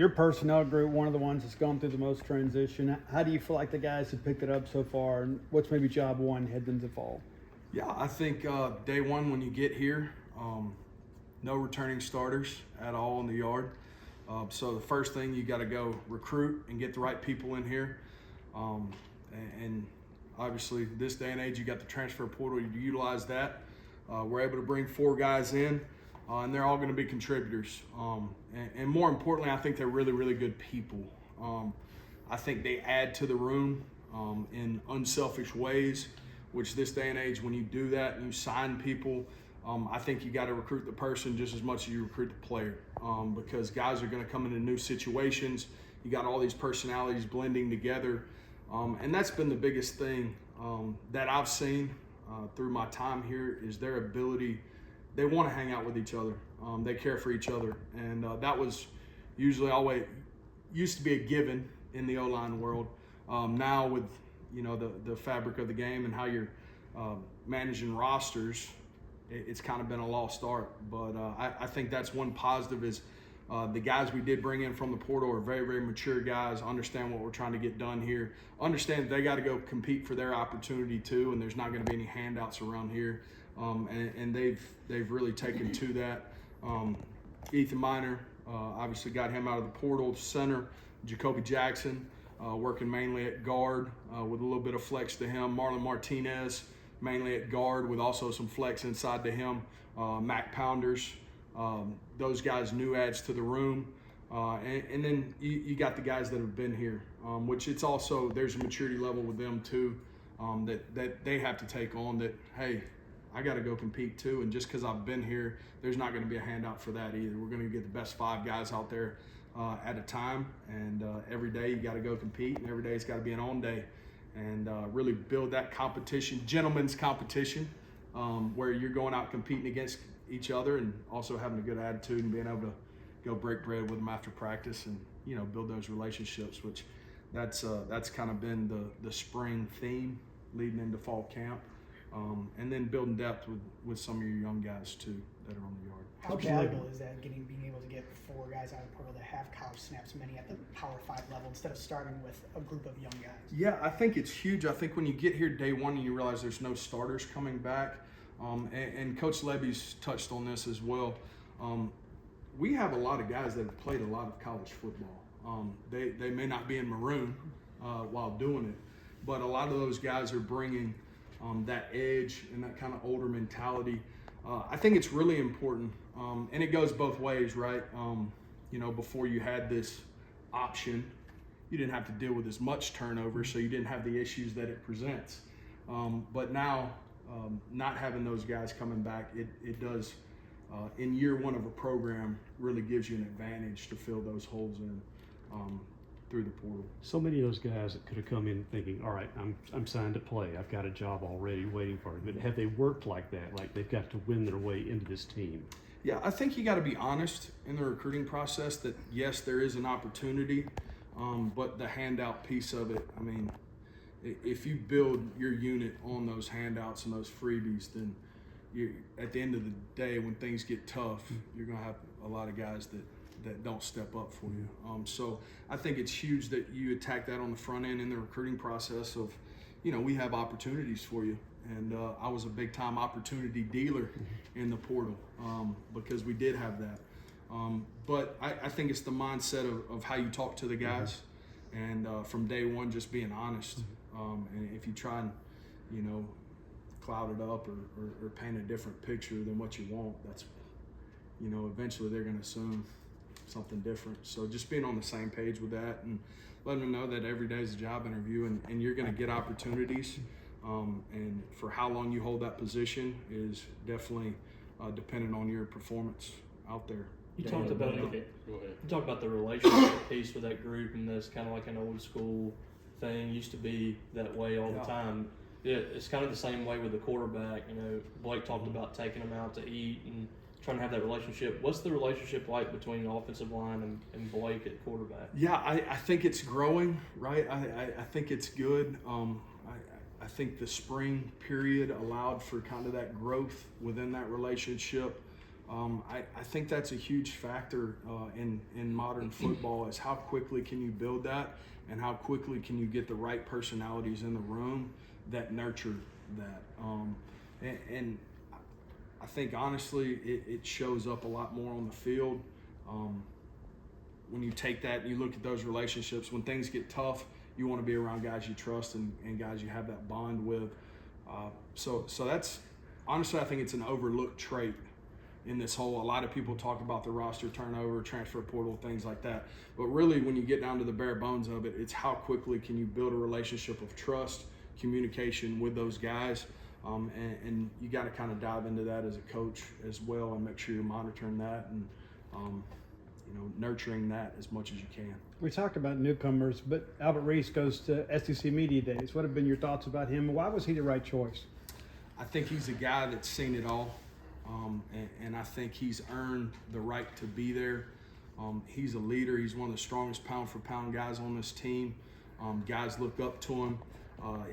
Your personnel group, one of the ones that's gone through the most transition. How do you feel like the guys have picked it up so far, and what's maybe job one heading into fall? Yeah, I think day one when you get here, no returning starters at all in the yard. So the first thing, you got to go recruit and get the right people in here. And obviously this day and age, you got the transfer portal, you utilize that. We're able to bring 4 guys in, and they're all going to be contributors. And more importantly, I think they're really, really good people. I think they add to the room in unselfish ways, which this day and age, when you do that and you sign people, I think you got to recruit the person just as much as you recruit the player, because guys are going to come into new situations. You got all these personalities blending together, and that's been the biggest thing that I've seen through my time here is their ability. They want to hang out with each other. They care for each other, and that was usually always used to be a given in the O-line world. Now with the fabric of the game and how you're managing rosters, it's kind of been a lost art. But I think that's one positive is the guys we did bring in from the portal are very, very mature guys, understand what we're trying to get done here, understand they got to go compete for their opportunity too, and there's not going to be any handouts around here. And they've really taken to that. Ethan Miner, obviously got him out of the portal. Center, Jacoby Jackson, working mainly at guard with a little bit of flex to him. Marlon Martinez, mainly at guard with also some flex inside to him. Mac Pounders, those guys new adds to the room. And then you got the guys that have been here, which it's also, there's a maturity level with them too, that they have to take on that, hey, I got to go compete too. And just because I've been here, there's not going to be a handout for that either. We're going to get the best 5 guys out there at a time. And every day you got to go compete, and every day it's got to be an on day. And really build that competition, gentleman's competition, where you're going out competing against each other and also having a good attitude and being able to go break bread with them after practice and, build those relationships, which that's kind of been the spring theme leading into fall camp. And then building depth with some of your young guys too that are on the yard. How valuable is that, being able to get 4 guys out of the portal that have college snaps, many at the Power 5 level, instead of starting with a group of young guys? Yeah, I think it's huge. I think when you get here day one and you realize there's no starters coming back, and Coach Levy's touched on this as well, we have a lot of guys that have played a lot of college football. They may not be in maroon while doing it, but a lot of those guys are bringing that edge and that kind of older mentality. I think it's really important, and it goes both ways, right? Before you had this option, you didn't have to deal with as much turnover, so you didn't have the issues that it presents. But now, not having those guys coming back, it does, in year one of a program, really gives you an advantage to fill those holes in through the portal. So many of those guys that could have come in thinking, all right, I'm signed to play. I've got a job already waiting for me. But have they worked like that? Like they've got to win their way into this team? Yeah, I think you got to be honest in the recruiting process that yes, there is an opportunity, but the handout piece of it, I mean, if you build your unit on those handouts and those freebies, then at the end of the day, when things get tough, you're going to have a lot of guys that don't step up for you. So I think it's huge that you attack that on the front end in the recruiting process of, we have opportunities for you. And I was a big time opportunity dealer in the portal because we did have that. But I think it's the mindset of how you talk to the guys and from day one, just being honest. And if you try and, cloud it up or paint a different picture than what you want, that's, eventually they're going to assume something different. So just being on the same page with that and letting them know that every day is a job interview and you're going to get opportunities. And for how long you hold that position is definitely dependent on your performance out there. You talked about the relationship piece with that group, and that's kind of like an old school thing. Used to be that way all the time. It's kind of the same way with the quarterback. Blake talked about taking them out to eat and trying to have that relationship. What's the relationship like between the offensive line and Blake at quarterback? Yeah, I think it's growing, right? I think it's good. I think the spring period allowed for kind of that growth within that relationship. I think that's a huge factor in modern football is how quickly can you build that and how quickly can you get the right personalities in the room that nurture that. And I think honestly it shows up a lot more on the field. When you take that and you look at those relationships, when things get tough, you want to be around guys you trust and guys you have that bond with. So that's honestly, I think it's an overlooked trait in this whole. A lot of people talk about the roster turnover, transfer portal, things like that. But really, when you get down to the bare bones of it, it's how quickly can you build a relationship of trust, communication with those guys. And you got to kind of dive into that as a coach as well and make sure you're monitoring that and nurturing that as much as you can. We talked about newcomers, but Albert Reese goes to SEC Media Days. What have been your thoughts about him? Why was he the right choice? I think he's a guy that's seen it all, and I think he's earned the right to be there. He's a leader. He's one of the strongest pound-for-pound guys on this team. Guys look up to him.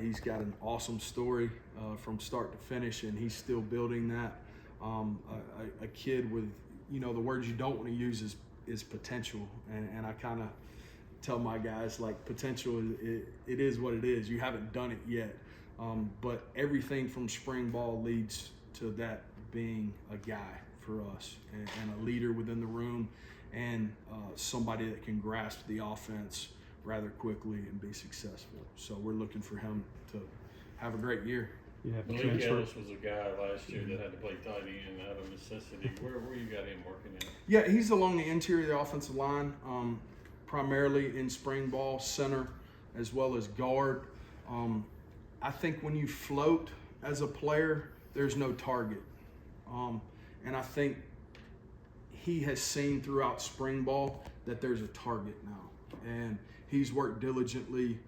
He's got an awesome story from start to finish, and he's still building that. A kid with, the words you don't want to use is potential, and I kind of tell my guys, like, potential, it is what it is. You haven't done it yet, but everything from spring ball leads to that being a guy for us and a leader within the room and somebody that can grasp the offense rather quickly and be successful. So we're looking for him to have a great year. You have the Malik transfer. Ellis was a guy last year that had to play tight end out of necessity. Where you got him working at? Yeah, he's along the interior of the offensive line, primarily in spring ball, center, as well as guard. I think when you float as a player, there's no target. And I think he has seen throughout spring ball that there's a target now. And he's worked diligently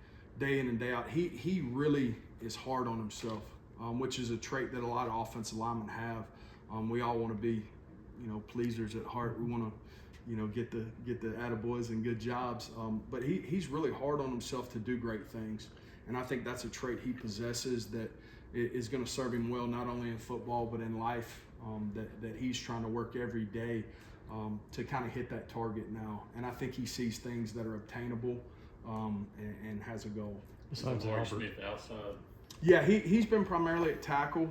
day in and day out. He really is hard on himself, which is a trait that a lot of offensive linemen have. We all want to be, pleasers at heart. We want to, get the attaboys and good jobs. But he's really hard on himself to do great things. And I think that's a trait he possesses that is going to serve him well, not only in football, but in life, that he's trying to work every day to kind of hit that target now. And I think he sees things that are obtainable and has a goal. Besides Mark Albert, Smith outside. Yeah, he's been primarily at tackle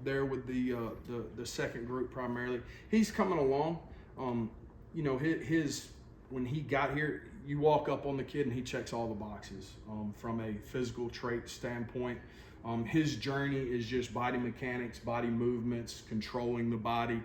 there with the second group primarily. He's coming along. His when he got here, you walk up on the kid and he checks all the boxes from a physical trait standpoint. His journey is just body mechanics, body movements, controlling the body.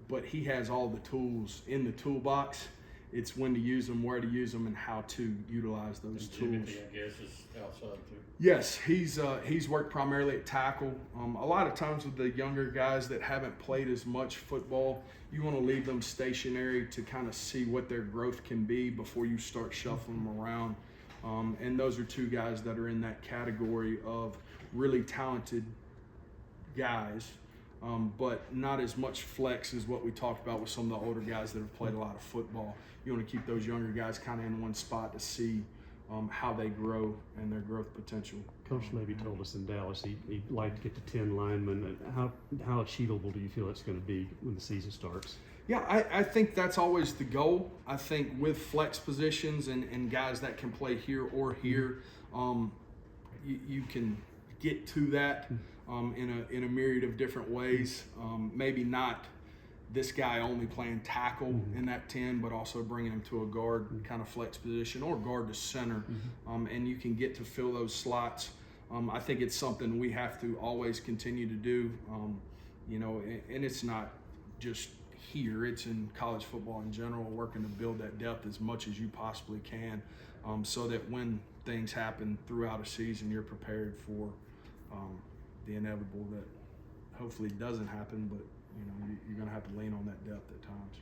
But he has all the tools in the toolbox. It's when to use them, where to use them, and how to utilize those tools. Timothy, I guess, is outside too. Yes, he's worked primarily at tackle. A lot of times with the younger guys that haven't played as much football, you want to leave them stationary to kind of see what their growth can be before you start shuffling them around. And those are two guys that are in that category of really talented guys, but not as much flex as what we talked about with some of the older guys that have played a lot of football. You want to keep those younger guys kind of in one spot to see how they grow and their growth potential. Coach maybe told us in Dallas he'd like to get to 10 linemen. How achievable do you feel it's going to be when the season starts? Yeah, I think that's always the goal. I think with flex positions and guys that can play here or here, you can get to that in a myriad of different ways. Maybe not this guy only playing tackle in that 10, but also bringing him to a guard kind of flex position or guard to center, and you can get to fill those slots. I think it's something we have to always continue to do, and it's not just here, it's in college football in general, working to build that depth as much as you possibly can, so that when things happen throughout a season, you're prepared for the inevitable that hopefully doesn't happen, but you're going to have to lean on that depth at times.